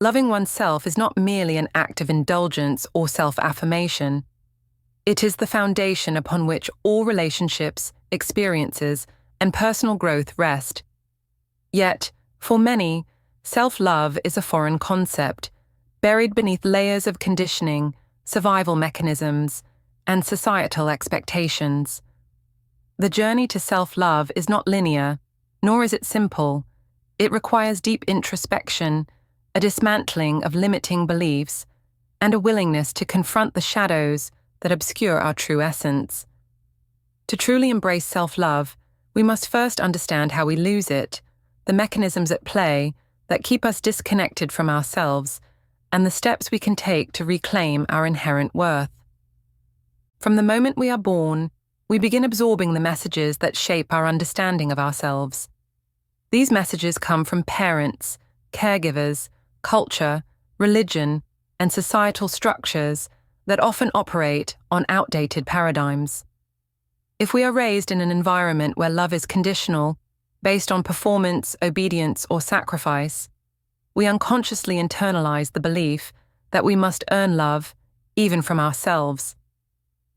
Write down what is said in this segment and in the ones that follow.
Loving oneself is not merely an act of indulgence or self-affirmation. It is the foundation upon which all relationships, experiences, and personal growth rest. Yet, for many, self-love is a foreign concept, buried beneath layers of conditioning, survival mechanisms, and societal expectations. The journey to self-love is not linear, nor is it simple. It requires deep introspection, a dismantling of limiting beliefs, and a willingness to confront the shadows that obscure our true essence. To truly embrace self-love, we must first understand how we lose it, the mechanisms at play that keep us disconnected from ourselves, and the steps we can take to reclaim our inherent worth. From the moment we are born, we begin absorbing the messages that shape our understanding of ourselves. These messages come from parents, caregivers, culture, religion, and societal structures that often operate on outdated paradigms. If we are raised in an environment where love is conditional, based on performance, obedience, or sacrifice, we unconsciously internalize the belief that we must earn love, even from ourselves.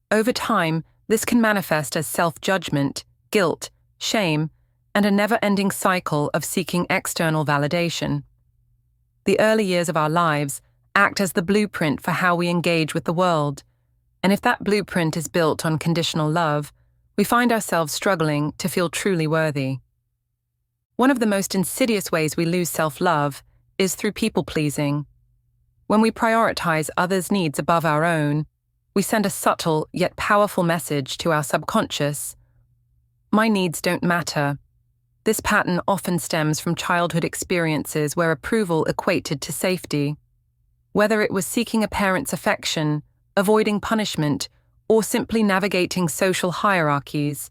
Over time, this can manifest as self-judgment, guilt, shame, and a never-ending cycle of seeking external validation. The early years of our lives act as the blueprint for how we engage with the world, and if that blueprint is built on conditional love, we find ourselves struggling to feel truly worthy. One of the most insidious ways we lose self-love is through people-pleasing. When we prioritize others' needs above our own, we send a subtle yet powerful message to our subconscious. My needs don't matter. This pattern often stems from childhood experiences where approval equated to safety. Whether it was seeking a parent's affection, avoiding punishment, or simply navigating social hierarchies,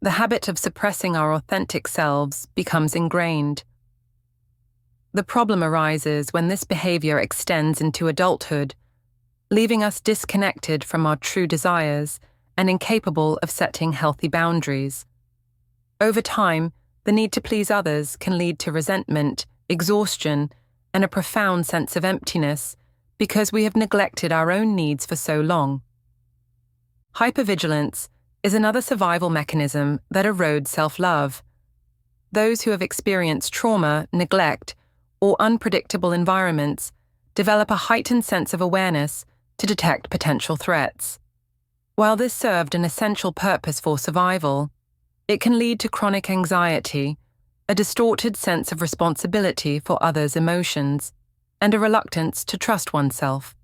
the habit of suppressing our authentic selves becomes ingrained. The problem arises when this behavior extends into adulthood, leaving us disconnected from our true desires and incapable of setting healthy boundaries. Over time, the need to please others can lead to resentment, exhaustion, and a profound sense of emptiness because we have neglected our own needs for so long. Hypervigilance is another survival mechanism that erodes self-love. Those who have experienced trauma, neglect, or unpredictable environments develop a heightened sense of awareness to detect potential threats. While this served an essential purpose for survival, it can lead to chronic anxiety, a distorted sense of responsibility for others' emotions, and a reluctance to trust oneself.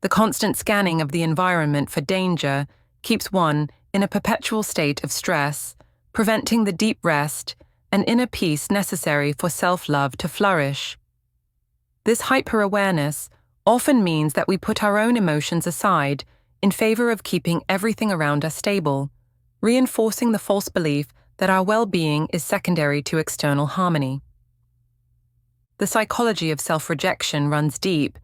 The constant scanning of the environment for danger keeps one in a perpetual state of stress, preventing the deep rest and inner peace necessary for self-love to flourish. This hyper-awareness often means that we put our own emotions aside in favor of keeping everything around us stable, reinforcing the false belief that our well-being is secondary to external harmony. The psychology of self-rejection runs deep.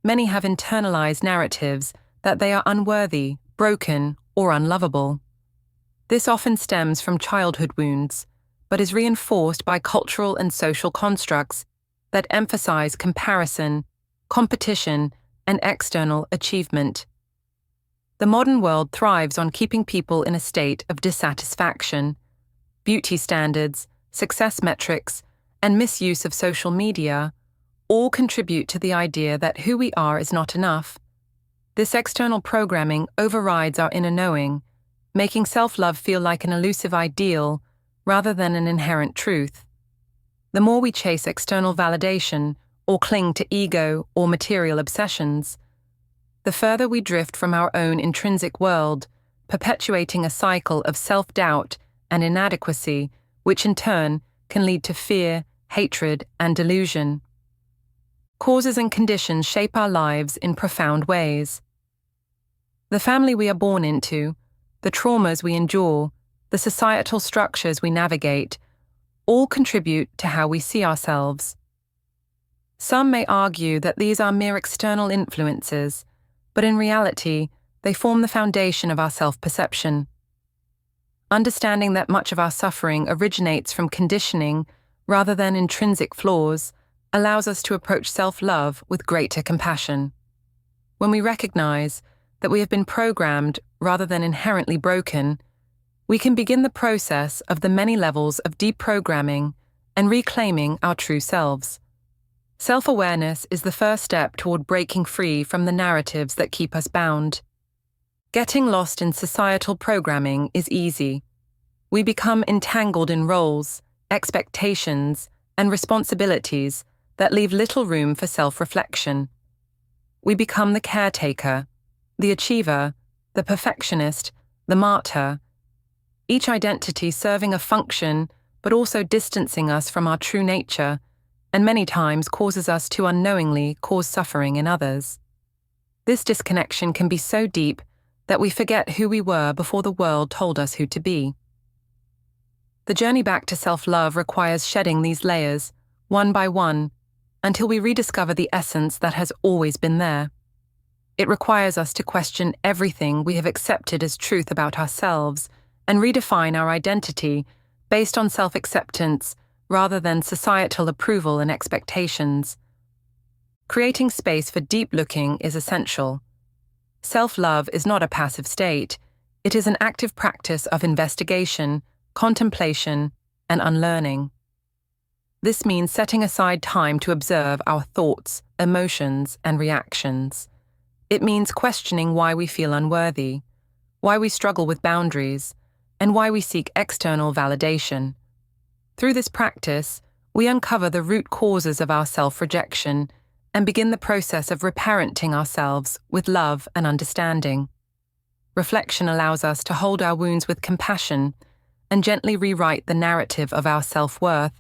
Many have internalized narratives that they are unworthy, broken, or unlovable. This often stems from childhood wounds, but is reinforced by cultural and social constructs that emphasize comparison, competition, and external achievement. The modern world thrives on keeping people in a state of dissatisfaction. Beauty standards, success metrics, and misuse of social media all contribute to the idea that who we are is not enough. This external programming overrides our inner knowing, making self-love feel like an elusive ideal rather than an inherent truth. The more we chase external validation or cling to ego or material obsessions, the further we drift from our own intrinsic world, perpetuating a cycle of self-doubt and inadequacy, which in turn can lead to fear, hatred, and delusion. Causes and conditions shape our lives in profound ways. The family we are born into, the traumas we endure, the societal structures we navigate, all contribute to how we see ourselves. Some may argue that these are mere external influences, but in reality, they form the foundation of our self-perception. Understanding that much of our suffering originates from conditioning rather than intrinsic flaws allows us to approach self-love with greater compassion. When we recognize that we have been programmed rather than inherently broken, we can begin the process of the many levels of deprogramming and reclaiming our true selves. Self-awareness is the first step toward breaking free from the narratives that keep us bound. Getting lost in societal programming is easy. We become entangled in roles, expectations, and responsibilities that leave little room for self-reflection. We become the caretaker, the achiever, the perfectionist, the martyr, each identity serving a function but also distancing us from our true nature, and many times causes us to unknowingly cause suffering in others. This disconnection can be so deep that we forget who we were before the world told us who to be. The journey back to self-love requires shedding these layers, one by one, until we rediscover the essence that has always been there. It requires us to question everything we have accepted as truth about ourselves and redefine our identity based on self-acceptance rather than societal approval and expectations. Creating space for deep looking is essential. Self-love is not a passive state. It is an active practice of investigation, contemplation, and unlearning. This means setting aside time to observe our thoughts, emotions, and reactions. It means questioning why we feel unworthy, why we struggle with boundaries, and why we seek external validation. Through this practice, we uncover the root causes of our self-rejection and begin the process of reparenting ourselves with love and understanding. Reflection allows us to hold our wounds with compassion and gently rewrite the narrative of our self-worth,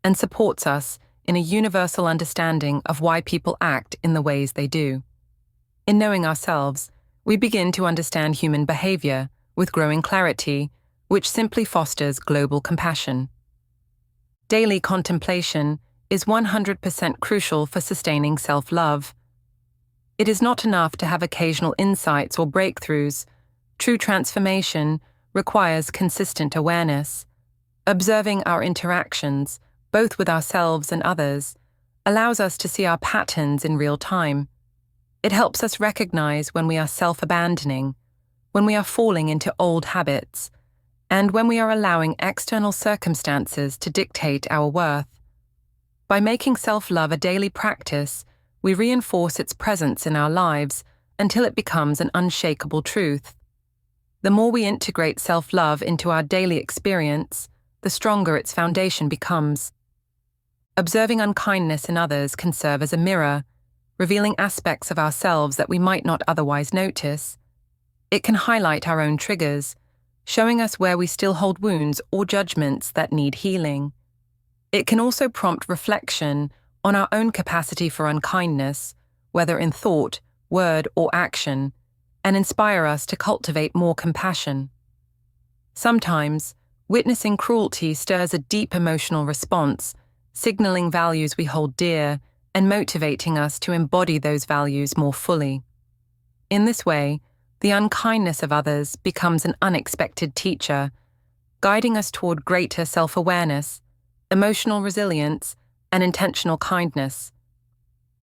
and supports us in a universal understanding of why people act in the ways they do. In knowing ourselves, we begin to understand human behavior with growing clarity, which simply fosters global compassion. Daily contemplation is 100% crucial for sustaining self-love. It is not enough to have occasional insights or breakthroughs. True transformation requires consistent awareness. Observing our interactions, both with ourselves and others, allows us to see our patterns in real time. It helps us recognize when we are self-abandoning, when we are falling into old habits, and when we are allowing external circumstances to dictate our worth. By making self-love a daily practice, we reinforce its presence in our lives until it becomes an unshakable truth. The more we integrate self-love into our daily experience, the stronger its foundation becomes. Observing unkindness in others can serve as a mirror, revealing aspects of ourselves that we might not otherwise notice. It can highlight our own triggers, showing us where we still hold wounds or judgments that need healing. It can also prompt reflection on our own capacity for unkindness, whether in thought, word, or action, and inspire us to cultivate more compassion. Sometimes, witnessing cruelty stirs a deep emotional response, signaling values we hold dear and motivating us to embody those values more fully. In this way, the unkindness of others becomes an unexpected teacher, guiding us toward greater self-awareness, emotional resilience, and intentional kindness.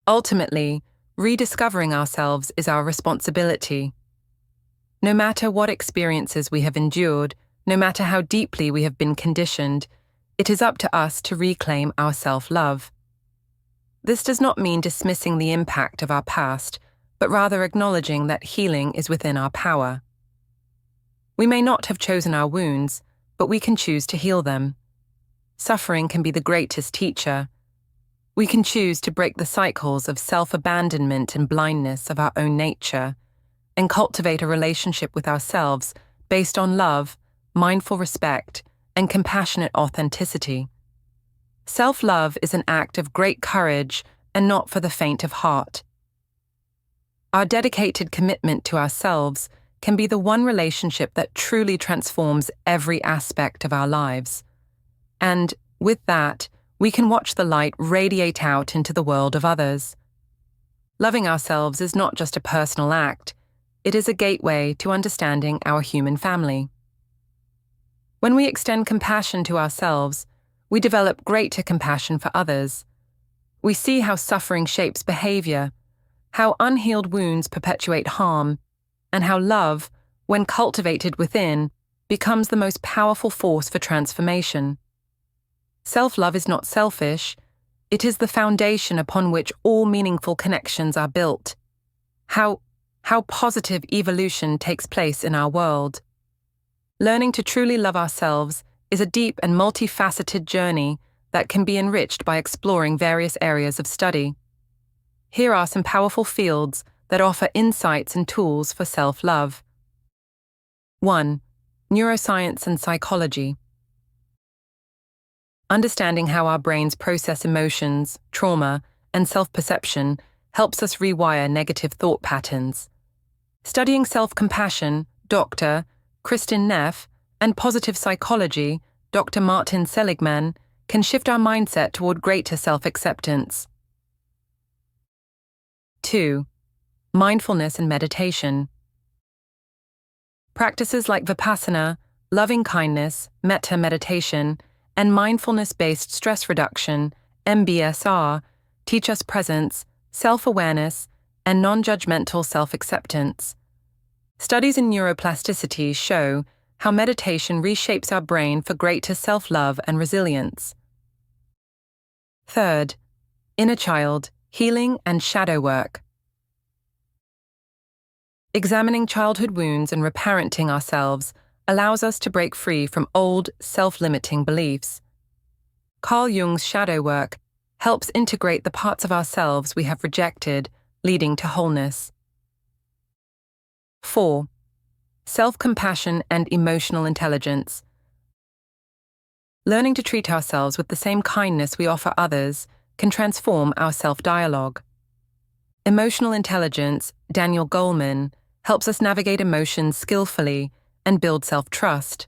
Ultimately, rediscovering ourselves is our responsibility. No matter what experiences we have endured, no matter how deeply we have been conditioned, it is up to us to reclaim our self-love. This does not mean dismissing the impact of our past, but rather acknowledging that healing is within our power. We may not have chosen our wounds, but we can choose to heal them. Suffering can be the greatest teacher. We can choose to break the cycles of self-abandonment and blindness of our own nature, and cultivate a relationship with ourselves based on love, mindful respect, and compassionate authenticity. Self-love is an act of great courage and not for the faint of heart. Our dedicated commitment to ourselves can be the one relationship that truly transforms every aspect of our lives. And, with that, we can watch the light radiate out into the world of others. Loving ourselves is not just a personal act, it is a gateway to understanding our human family. When we extend compassion to ourselves, we develop greater compassion for others. We see how suffering shapes behavior, how unhealed wounds perpetuate harm, and how love, when cultivated within, becomes the most powerful force for transformation. Self-love is not selfish, it is the foundation upon which all meaningful connections are built. How positive evolution takes place in our world. Learning to truly love ourselves is a deep and multifaceted journey that can be enriched by exploring various areas of study. Here are some powerful fields that offer insights and tools for self-love. 1. Neuroscience and psychology. Understanding how our brains process emotions, trauma, and self-perception helps us rewire negative thought patterns. Studying self-compassion, Dr. Kristin Neff, and positive psychology, Dr. Martin Seligman, can shift our mindset toward greater self-acceptance. 2. Mindfulness and meditation. Practices like Vipassana, loving-kindness, metta meditation, and mindfulness-based stress reduction, MBSR, teach us presence, self-awareness, and non-judgmental self-acceptance. Studies in neuroplasticity show how meditation reshapes our brain for greater self-love and resilience. 3. Inner child, healing and shadow work. Examining childhood wounds and reparenting ourselves allows us to break free from old, self-limiting beliefs. Carl Jung's shadow work helps integrate the parts of ourselves we have rejected, leading to wholeness. 4. Self-compassion and emotional intelligence. Learning to treat ourselves with the same kindness we offer others can transform our self-dialogue. Emotional intelligence, Daniel Goleman, helps us navigate emotions skillfully and build self-trust.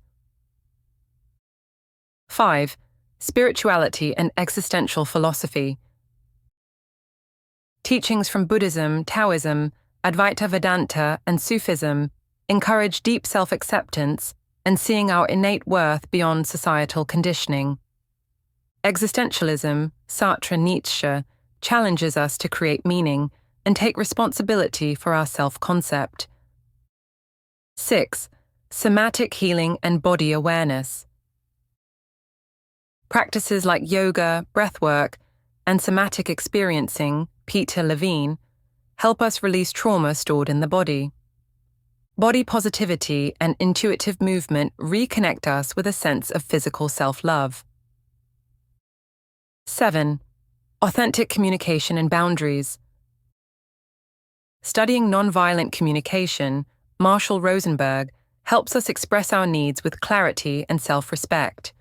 5. Spirituality and existential philosophy. Teachings from Buddhism, Taoism, Advaita Vedanta, and Sufism encourage deep self-acceptance and seeing our innate worth beyond societal conditioning. Existentialism, Sartre Nietzsche, challenges us to create meaning and take responsibility for our self-concept. 6. Somatic healing and body awareness. Practices like yoga, breathwork, and somatic experiencing, Peter Levine, help us release trauma stored in the body. Body positivity and intuitive movement reconnect us with a sense of physical self-love. 7. Authentic communication and boundaries. Studying nonviolent communication, Marshall Rosenberg, helps us express our needs with clarity and self-respect.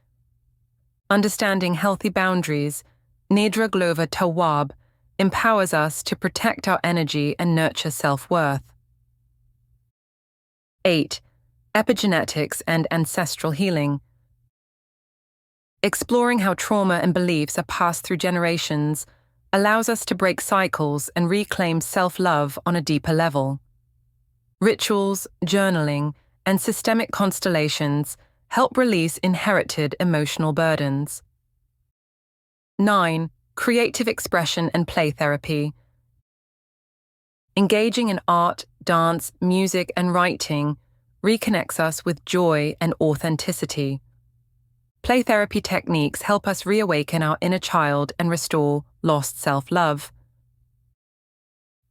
Understanding healthy boundaries, Nedra Glover Tawwab, empowers us to protect our energy and nurture self-worth. 8. Epigenetics and ancestral healing. Exploring how trauma and beliefs are passed through generations allows us to break cycles and reclaim self-love on a deeper level. Rituals, journaling, and systemic constellations help release inherited emotional burdens. 9. Creative expression and play therapy. Engaging in art, dance, music, and writing reconnects us with joy and authenticity. Play therapy techniques help us reawaken our inner child and restore lost self-love.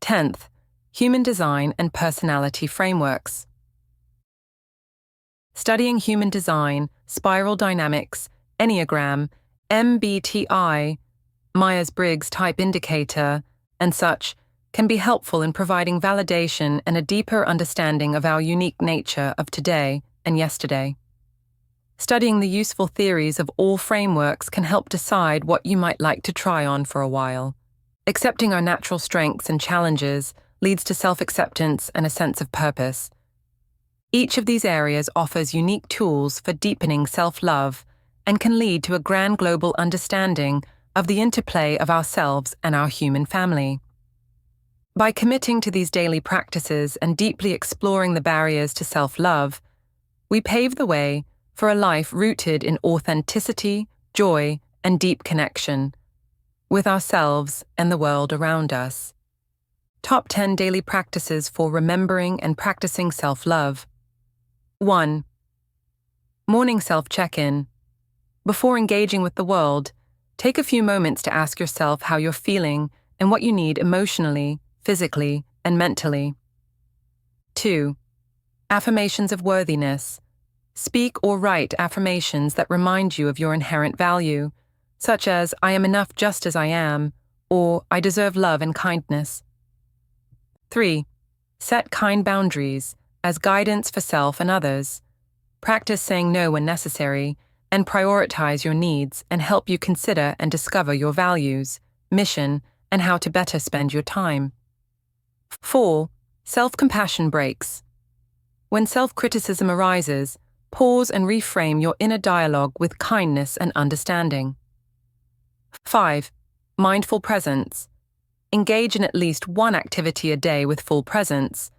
10th, human design and personality frameworks. Studying human design, spiral dynamics, Enneagram, MBTI, Myers-Briggs Type Indicator, and such can be helpful in providing validation and a deeper understanding of our unique nature of today and yesterday. Studying the useful theories of all frameworks can help decide what you might like to try on for a while. Accepting our natural strengths and challenges leads to self-acceptance and a sense of purpose. Each of these areas offers unique tools for deepening self-love and can lead to a grand global understanding of the interplay of ourselves and our human family. By committing to these daily practices and deeply exploring the barriers to self-love, we pave the way for a life rooted in authenticity, joy, and deep connection. with ourselves and the world around us. Top 10 daily practices for remembering and practicing self-love. 1. Morning self-check-in. Before engaging with the world, take a few moments to ask yourself how you're feeling and what you need emotionally, physically, and mentally. 2. Affirmations of worthiness. Speak or write affirmations that remind you of your inherent value, such as "I am enough just as I am," or "I deserve love and kindness." 3. Set kind boundaries as guidance for self and others. Practice saying no when necessary, and prioritize your needs and help you consider and discover your values, mission, and how to better spend your time. 4. Self-compassion breaks. When self-criticism arises, pause and reframe your inner dialogue with kindness and understanding. 5. Mindful presence. Engage in at least one activity a day with full presence,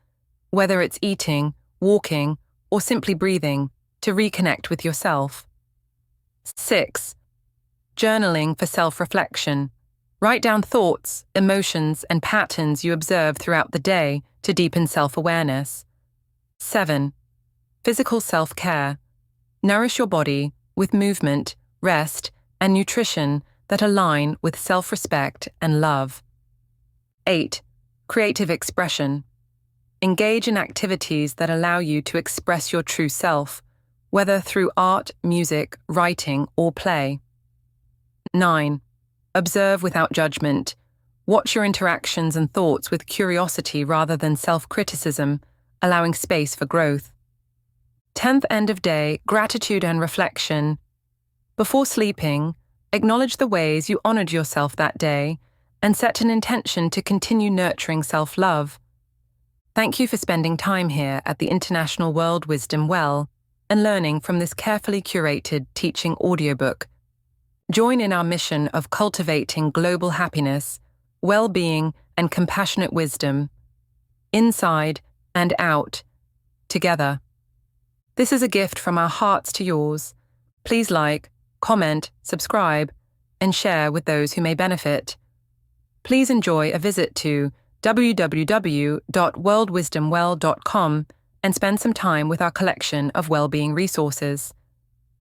whether it's eating, walking, or simply breathing, to reconnect with yourself. 6. Journaling for self-reflection. Write down thoughts, emotions, and patterns you observe throughout the day to deepen self-awareness. 7. Physical self-care. Nourish your body with movement, rest, and nutrition that align with self-respect and love. 8. Creative expression. Engage in activities that allow you to express your true self, whether through art, music, writing, or play. 9. Observe without judgment. Watch your interactions and thoughts with curiosity rather than self-criticism, allowing space for growth. 10th end of day, gratitude and reflection. Before sleeping, acknowledge the ways you honored yourself that day and set an intention to continue nurturing self-love. Thank you for spending time here at the International World Wisdom Well and learning from this carefully curated teaching audiobook. Join in our mission of cultivating global happiness, well-being, and compassionate wisdom, inside and out, together. This is a gift from our hearts to yours. Please like, comment, subscribe, and share with those who may benefit. Please enjoy a visit to www.worldwisdomwell.com and spend some time with our collection of well-being resources.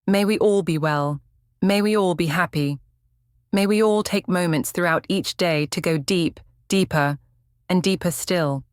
May we all be well. May we all be happy. May we all take moments throughout each day to go deep, deeper, and deeper still.